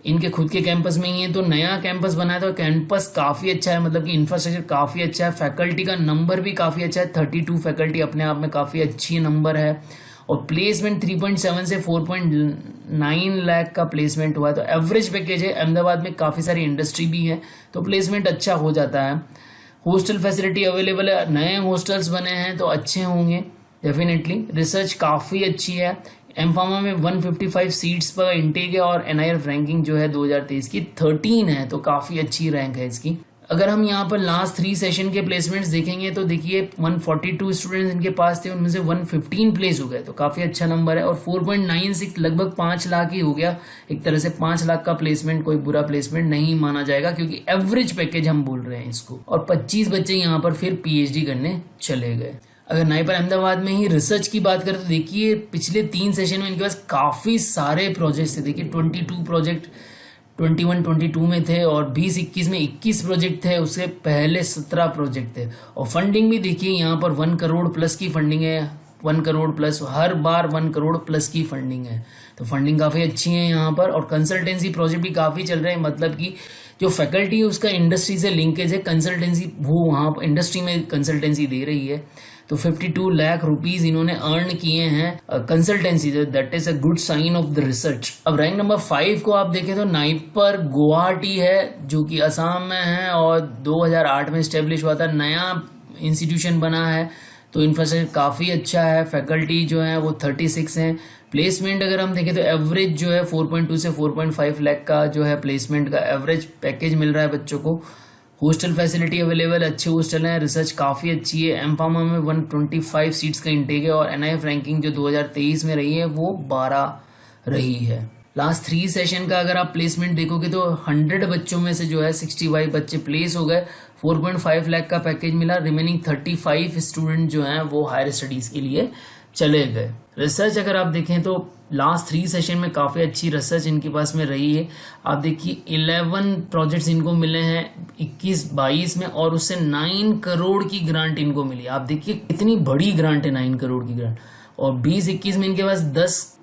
इनके खुद के कैंपस में ही है, तो नया कैंपस बनाया था। कैंपस काफी अच्छा है, मतलब कि इंफ्रास्ट्रक्चर काफी अच्छा है, फैकल्टी का नंबर भी काफी अच्छा है, 32 फैकल्टी अपने आप में काफी अच्छी नंबर है, और प्लेसमेंट 3.7 से 4.9 लाख का प्लेसमेंट हुआ है। तो एवरेज पैकेज है। अहमदाबाद में काफी सारी इंडस्ट्री भी है, तो प्लेसमेंट अच्छा हो जाता है। हॉस्टल फैसिलिटी अवेलेबल है, नए हॉस्टल्स बने हैं तो अच्छे होंगे डेफिनेटली। रिसर्च काफी अच्छी है। एमफार्मा में 155 सीट्स पर इंटेक है, और एनआईआर रैंकिंग जो है 2023 की 13 है, तो काफी अच्छी रैंक है इसकी। अगर हम यहाँ पर लास्ट 3 सेशन के प्लेसमेंट्स देखेंगे तो देखिए 142 स्टूडेंट्स इनके पास थे, उनमें से 115 प्लेस हो गए, तो काफी अच्छा नंबर है। और 4.96 लगभग 5 लाख ही हो गया। एक तरह से 5 लाख का प्लेसमेंट कोई बुरा प्लेसमेंट नहीं माना जाएगा, क्योंकि एवरेज पैकेज हम बोल रहे हैं इसको। और 25 बच्चे यहाँ पर फिर पीएचडी करने चले गए। अगर नाइपर अहमदाबाद में ही रिसर्च की बात करें तो देखिए पिछले 3 सेशन में इनके पास काफी सारे प्रोजेक्ट्स थे। देखिए 22 प्रोजेक्ट 21-22 में थे, और 20-21 में 21 प्रोजेक्ट थे, उससे पहले 17 प्रोजेक्ट थे। और फंडिंग भी देखिए यहाँ पर 1 करोड़ प्लस की फंडिंग है, 1 करोड़ प्लस, हर बार 1 करोड़ प्लस की फंडिंग है, तो फंडिंग काफी अच्छी है यहाँ पर। और कंसल्टेंसी प्रोजेक्ट भी काफी चल रहे हैं, मतलब कि जो फैकल्टी है उसका इंडस्ट्री से लिंकेज है, कंसल्टेंसी वो वहाँ इंडस्ट्री में कंसल्टेंसी दे रही है। तो 52 लाख रुपीस इन्होंने अर्न किए हैं consultancy, that is a good sign of the research. अब रैंक नंबर 5 को आप देखें तो नाइपर गुवाहाटी है, जो कि असम में है, और 2008 में स्टेब्लिश हुआ था, नया इंस्टीट्यूशन बना है, तो इंफ्रास्ट्रक्चर काफी अच्छा है। फैकल्टी जो है वो 36 हैं। प्लेसमेंट अगर हम देखें तो एवरेज जो है 4.2 से 4.5 लाख का जो है प्लेसमेंट का एवरेज पैकेज मिल रहा है बच्चों को। हॉस्टल फैसिलिटी अवेलेबल, अच्छे हॉस्टल हैं, रिसर्च काफ़ी अच्छी है। एमफार्मा में 125 सीट्स का इंटेक है, और एनआईएफ रैंकिंग जो 2023 में रही है वो 12 रही है। लास्ट 3 सेशन का अगर आप प्लेसमेंट देखोगे तो 100 बच्चों में से जो है 65 बच्चे प्लेस हो गए, 4.5 लाख का पैकेज मिला। रिमेनिंग 35 स्टूडेंट जो हैं वो हायर स्टडीज़ के लिए चले गए। रिसर्च अगर आप देखें तो लास्ट 3 सेशन में काफ़ी अच्छी रिसर्च इनके पास में रही है। आप देखिए 11 प्रोजेक्ट्स इनको मिले हैं 21-22 में, और उससे 9 करोड़ की ग्रांट इनको मिली। आप देखिए कितनी बड़ी ग्रांट है, 9 करोड़ की ग्रांट। और 20-21 में इनके पास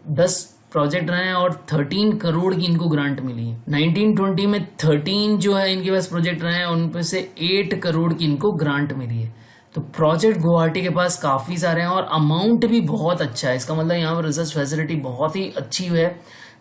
10 प्रोजेक्ट रहे हैं और 13 करोड़ की इनको ग्रांट मिली है। 19-20 में 13 जो है इनके पास प्रोजेक्ट रहे हैं, उनमें से 8 करोड़ की इनको ग्रांट मिली है। तो प्रोजेक्ट गुवाहाटी के पास काफ़ी सारे हैं, और अमाउंट भी बहुत अच्छा है। इसका मतलब यहाँ पर रिसर्च फैसिलिटी बहुत ही अच्छी है।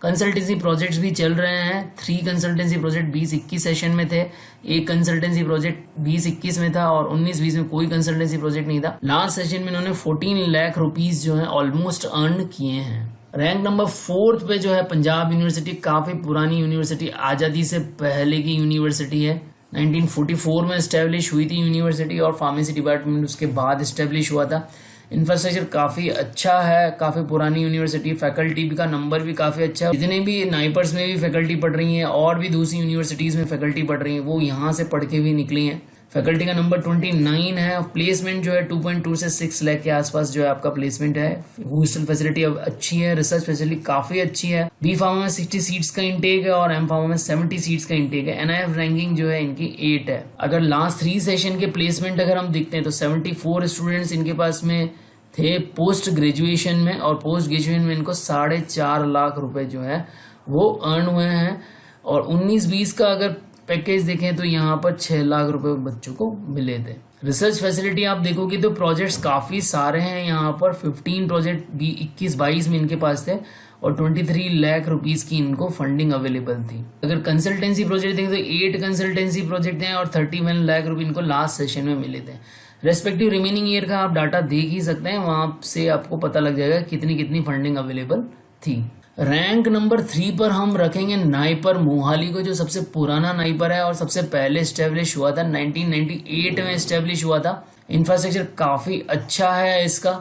कंसल्टेंसी प्रोजेक्ट्स भी चल रहे हैं। 3 कंसल्टेंसी प्रोजेक्ट 20-21 सेशन में थे, एक कंसल्टेंसी प्रोजेक्ट 20-21 में था, और 19-20 में कोई कंसल्टेंसी प्रोजेक्ट नहीं था। लास्ट सेशन में इन्होंने 14 लाख रुपीज जो है ऑलमोस्ट अर्न किए हैं। रैंक नंबर 4 पे जो है पंजाब यूनिवर्सिटी, काफ़ी पुरानी यूनिवर्सिटी, आज़ादी से पहले की यूनिवर्सिटी है। 1944 में इस्टेब्लिश हुई थी यूनिवर्सिटी, और फार्मेसी डिपार्टमेंट उसके बाद इस्टेब्लिश हुआ था। इंफ्रास्ट्रक्चर काफ़ी अच्छा है, काफ़ी पुरानी यूनिवर्सिटी, फैकल्टी का नंबर भी काफ़ी अच्छा है। जितने भी नाइपर्स में भी फैकल्टी पढ़ रही हैं, और भी दूसरी यूनिवर्सिटीज़ में फैकल्टी पढ़ रही हैं, वो यहाँ से पढ़ के भी निकली हैं। फैकल्टी का नंबर 29 है। प्लेसमेंट जो है 2.2 से 6 लाख के आसपास जो है आपका प्लेसमेंट है। हॉस्टल फैसिलिटी अब अच्छी है, रिसर्च फैसिलिटी काफी अच्छी है। बी फार्मा में 60 सीट्स का इंटेक है, और एम फार्मा में 70 सीट्स का इंटेक है। एनआईएफ रैंकिंग जो है इनकी 8 है। अगर लास्ट 3 सेशन के प्लेसमेंट अगर हम देखते हैं तो 74 स्टूडेंट्स इनके पास में थे पोस्ट ग्रेजुएशन में, और पोस्ट ग्रेजुएशन में इनको 4.5 लाख रुपए जो है वो अर्न हुए हैं। और 19-20 का अगर पैकेज देखें तो यहाँ पर 6 लाख रुपए बच्चों को मिले थे। रिसर्च फैसिलिटी आप देखोगे तो प्रोजेक्ट्स काफ़ी सारे हैं यहाँ पर। 15 प्रोजेक्ट भी 21-22 में इनके पास थे और 23 लाख रुपीस की इनको फंडिंग अवेलेबल थी। अगर कंसल्टेंसी प्रोजेक्ट देखें तो 8 कंसल्टेंसी प्रोजेक्ट हैं और 31 लाख रुपए इनको लास्ट सेशन में मिले थे। रेस्पेक्टिव रिमेनिंग ईयर का आप डाटा देख ही सकते हैं, वहाँ से आपको पता लग जाएगा कितनी कितनी फंडिंग अवेलेबल थी। रैंक नंबर 3 पर हम रखेंगे नाइपर मोहाली को, जो सबसे पुराना नाइपर है और सबसे पहले इस्टेब्लिश हुआ था, 1998 में इस्टेब्लिश हुआ था। इंफ्रास्ट्रक्चर काफ़ी अच्छा है इसका,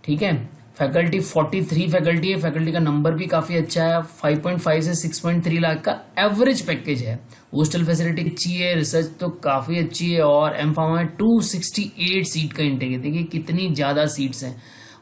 ठीक है। फैकल्टी 43 फैकल्टी है, फैकल्टी का नंबर भी काफ़ी अच्छा है। 5.5 से 6.3 लाख का एवरेज पैकेज है। हॉस्टल फैसिलिटी अच्छी है, रिसर्च तो काफ़ी अच्छी है और एम फार्मा में 268 सीट का इंटेक है। देखिए कितनी ज़्यादा सीट्स हैं।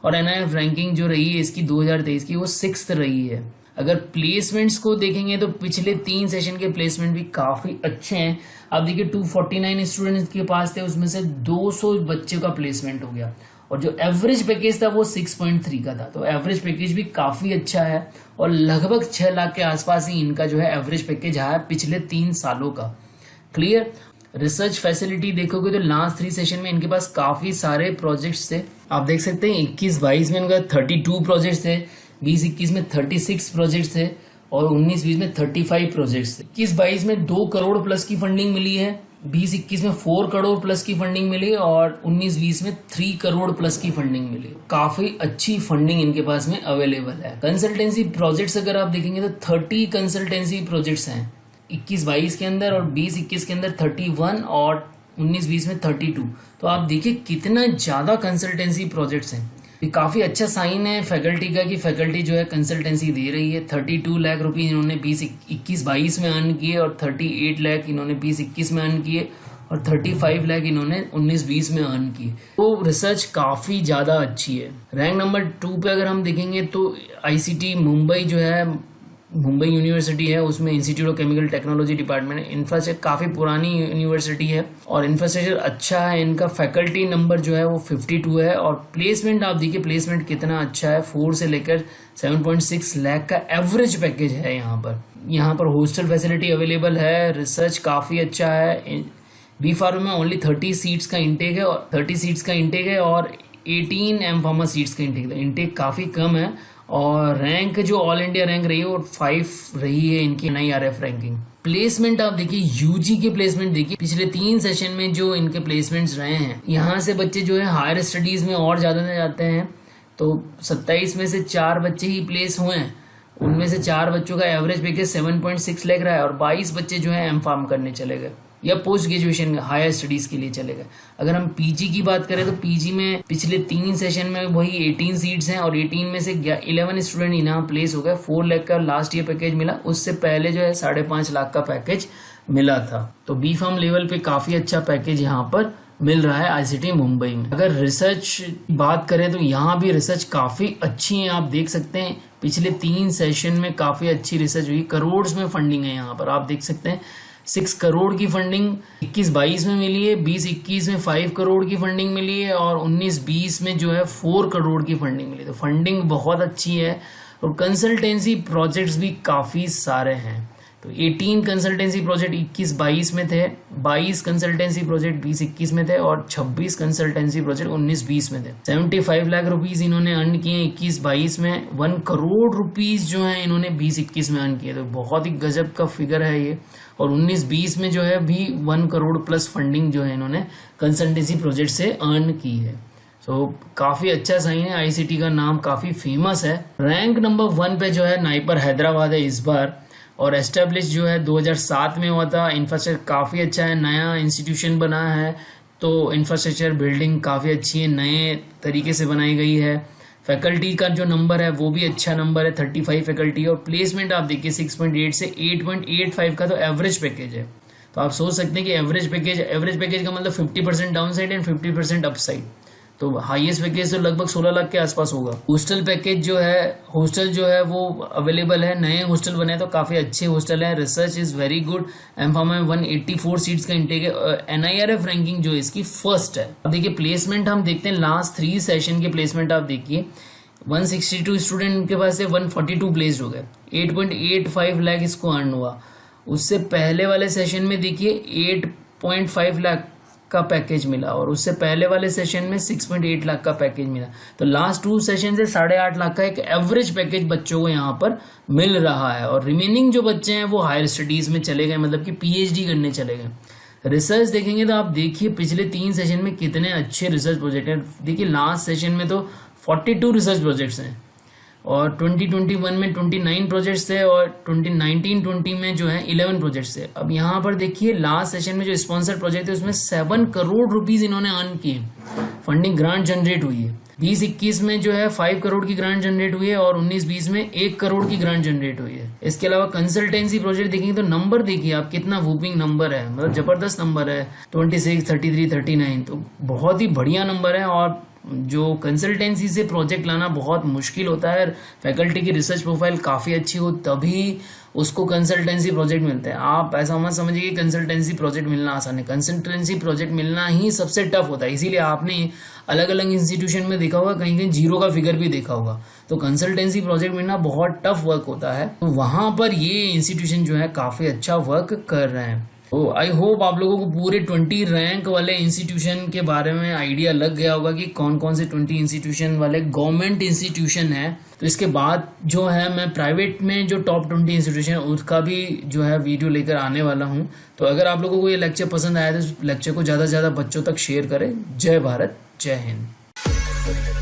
और NIRF रैंकिंग जो रही है इसकी 2023 की वो 6th रही है। अगर प्लेसमेंट्स को देखेंगे तो पिछले 3 सेशन के प्लेसमेंट भी काफ़ी अच्छे हैं। आप देखिए 249 स्टूडेंट्स के पास थे, उसमें से 200 बच्चे का प्लेसमेंट हो गया और जो एवरेज पैकेज था वो 6.3 का था। तो एवरेज पैकेज भी काफ़ी अच्छा है और लगभग 6 लाख के आसपास ही इनका जो है एवरेज पैकेज आया पिछले 3 सालों का। क्लियर। रिसर्च फैसिलिटी देखोगे तो लास्ट 3 सेशन में इनके पास काफ़ी सारे प्रोजेक्ट्स थे। आप देख सकते हैं 21-22 में इनका 32 प्रोजेक्ट्स थे, 20-21 में 36 प्रोजेक्ट्स थे और 19-20 में 35 प्रोजेक्ट्स थे। 21-22 में 2 करोड़ प्लस की फंडिंग मिली है, 20-21 में 4 करोड़ प्लस की फंडिंग मिली और 19-20 में 3 करोड़ प्लस की फंडिंग मिली। काफ़ी अच्छी फंडिंग इनके पास में अवेलेबल है। कंसल्टेंसी प्रोजेक्ट्स अगर आप देखेंगे तो 30 कंसल्टेंसी प्रोजेक्ट्स हैं 21-22 के अंदर और 20-21 के अंदर 31 और 19-20 में 32। तो आप देखिए कितना ज़्यादा कंसल्टेंसी प्रोजेक्ट्स हैं। ये काफ़ी अच्छा साइन है फैकल्टी का कि फैकल्टी जो है कंसल्टेंसी दे रही है। 32 लाख रुपये इन्होंने 2021-22 में अर्न किए और 38 लाख इन्होंने 20-21 में अर्न किए और 35 लाख इन्होंने 19-20 में अर्न किए। तो रिसर्च काफ़ी ज़्यादा अच्छी है। रैंक नंबर 2 पे अगर हम देखेंगे तो ICT मुंबई जो है, मुंबई यूनिवर्सिटी है, उसमें institute of chemical technology department है। इंफ्रास्ट्रक्चर काफ़ी पुरानी यूनिवर्सिटी है और इंफ्रास्ट्रक्चर अच्छा है। इनका फैकल्टी नंबर जो है वो 52 है और प्लेसमेंट आप देखिए प्लेसमेंट कितना अच्छा है, 4 से लेकर 7.6 लाख का एवरेज पैकेज है यहाँ पर। यहाँ पर हॉस्टल फैसिलिटी अवेलेबल है, रिसर्च काफ़ी अच्छा है। बी फार्मा में ओनली 30 सीट्स का इंटेक है और 30 सीट्स का इंटेक है और 18 एम फार्मा सीट्स का इंटेक है। इंटेक काफ़ी कम है और रैंक जो ऑल इंडिया रैंक रही है वो 5 रही है इनकी NIRF रैंकिंग। प्लेसमेंट आप देखिए UG के प्लेसमेंट देखिए, पिछले 3 सेशन में जो इनके प्लेसमेंट्स रहे हैं, यहाँ से बच्चे जो है हायर स्टडीज़ में और ज़्यादा जाते हैं। तो 27 में से 4 बच्चे ही प्लेस हुए हैं, उनमें से 4 बच्चों का एवरेज पैकेज 7.6 लाख रहा है और 22 बच्चे जो है M.Pharm करने चले गए या पोस्ट ग्रेजुएशन हायर स्टडीज के लिए चले गए। अगर हम PG की बात करें तो PG में पिछले 3 सेशन में वही 18 सीट्स हैं और 18 में से 11 स्टूडेंट यहाँ प्लेस हो गए। 4 लाख का लास्ट ईयर पैकेज मिला, उससे पहले जो है 5.5 लाख का पैकेज मिला था। तो बी फार्म लेवल पे काफ़ी अच्छा पैकेज यहाँ पर मिल रहा है ICT मुंबई में। अगर रिसर्च बात करें तो यहाँ भी रिसर्च काफ़ी अच्छी है। आप देख सकते हैं पिछले 3 सेशन में काफ़ी अच्छी रिसर्च हुई, करोड़ में फंडिंग है यहाँ पर। आप देख सकते हैं 6 करोड़ की फंडिंग 21-22 में मिली है, 20-21 में 5 करोड़ की फंडिंग मिली है और 19-20 में जो है 4 करोड़ की फंडिंग मिली। तो फंडिंग बहुत अच्छी है और कंसल्टेंसी प्रोजेक्ट्स भी काफ़ी सारे हैं। तो 18 कंसल्टेंसी प्रोजेक्ट 21-22 में थे, 22 कंसल्टेंसी प्रोजेक्ट 20-21 में थे और 26 कंसल्टेंसी प्रोजेक्ट 19-20 में थे। 75 लाख रुपीस इन्होंने अर्न किए 21-22 में, 1 करोड़ रुपीस जो है इन्होंने 20-21 में अर्न किए। तो बहुत ही गजब का फिगर है ये। और 19-20 में जो है भी 1 करोड़ प्लस फंडिंग जो है इन्होंने कंसल्टेंसी प्रोजेक्ट से अर्न की है। तो काफ़ी अच्छा साइन है, ICT का नाम काफ़ी फेमस है। रैंक नंबर 1 पे जो है नाइपर हैदराबाद है इस बार और एस्टेब्लिश जो है 2007 में हुआ था। इंफ्रास्ट्रक्चर काफ़ी अच्छा है, नया इंस्टीट्यूशन बना है तो इंफ्रास्ट्रक्चर बिल्डिंग काफ़ी अच्छी है, नए तरीके से बनाई गई है। फैकल्टी का जो नंबर है वो भी अच्छा नंबर है, 35 फैकल्टी और प्लेसमेंट आप देखिए 6.8 से 8.85 का तो एवरेज पैकेज है। तो आप सोच सकते हैं कि एवरेज पैकेज का मतलब 50% down side and 50% up side. तो हाईएस्ट पैकेज तो लगभग 16 लाख के आसपास होगा। हॉस्टल पैकेज जो है, हॉस्टल जो है वो अवेलेबल है, नए हॉस्टल बने तो काफ़ी अच्छे हॉस्टल है। Research is very good. M.Pharm में 184 सीट्स का इंटेक है। NIRF रैंकिंग जो है इसकी फर्स्ट है। अब देखिए प्लेसमेंट हम देखते हैं, लास्ट 3 सेशन के प्लेसमेंट आप देखिए 162 स्टूडेंट के पास से 142 प्लेस्ड हो गए, 8.85 लाख इसको अर्न हुआ। उससे पहले वाले सेशन में देखिए 8.5 लाख का पैकेज मिला और उससे पहले वाले सेशन में 6.8 लाख का पैकेज मिला। तो लास्ट 2 सेशन से 8.5 लाख का एक एवरेज पैकेज बच्चों को यहाँ पर मिल रहा है। और रिमेनिंग जो बच्चे हैं वो हायर स्टडीज में चले गए, मतलब कि PhD करने चले गए। रिसर्च देखेंगे तो आप देखिए पिछले 3 सेशन में कितने अच्छे रिसर्च प्रोजेक्ट हैं। देखिए लास्ट सेशन में तो 42 रिसर्च प्रोजेक्ट्स हैं और 2021 में 29 प्रोजेक्ट्स थे और 2019-20 में जो है 11 प्रोजेक्ट्स थे। अब यहाँ पर देखिए लास्ट सेशन में जो स्पॉन्सर प्रोजेक्ट थे उसमें 7 करोड़ रुपीस इन्होंने अर्न किए, फंडिंग ग्रांट जनरेट हुई है। 20-21 में जो है 5 करोड़ की ग्रांट जनरेट हुई है और 19-20 में 1 करोड़ की ग्रांट जनरेट हुई है। इसके अलावा कंसल्टेंसी प्रोजेक्ट देखेंगे तो नंबर देखिए आप कितना वूपिंग नंबर है, मतलब जबरदस्त नंबर है 26, 33, 39, तो बहुत ही बढ़िया नंबर है। और जो कंसल्टेंसी से प्रोजेक्ट लाना बहुत मुश्किल होता है, फैकल्टी की रिसर्च प्रोफाइल काफ़ी अच्छी हो तभी उसको कंसल्टेंसी प्रोजेक्ट मिलते हैं। आप ऐसा मत समझिए कि कंसल्टेंसी प्रोजेक्ट मिलना आसान है, कंसल्टेंसी प्रोजेक्ट मिलना ही सबसे टफ होता है। इसीलिए आपने अलग अलग इंस्टीट्यूशन में देखा होगा, कहीं कहीं 0 का फिगर भी देखा होगा। तो कंसल्टेंसी प्रोजेक्ट मिलना बहुत टफ वर्क होता है, तो वहाँ पर ये इंस्टीट्यूशन जो है काफ़ी अच्छा वर्क कर रहे हैं। तो आई होप आप लोगों को पूरे 20 रैंक वाले इंस्टीट्यूशन के बारे में आइडिया लग गया होगा कि कौन कौन से 20 इंस्टीट्यूशन वाले गवर्नमेंट इंस्टीट्यूशन है। तो इसके बाद जो है मैं प्राइवेट में जो टॉप 20 इंस्टीट्यूशन है उसका भी जो है वीडियो लेकर आने वाला हूँ। तो अगर आप लोगों को ये लेक्चर पसंद आया तो इस लेक्चर को ज़्यादा से ज़्यादा बच्चों तक शेयर करें। जय भारत, जय हिंद।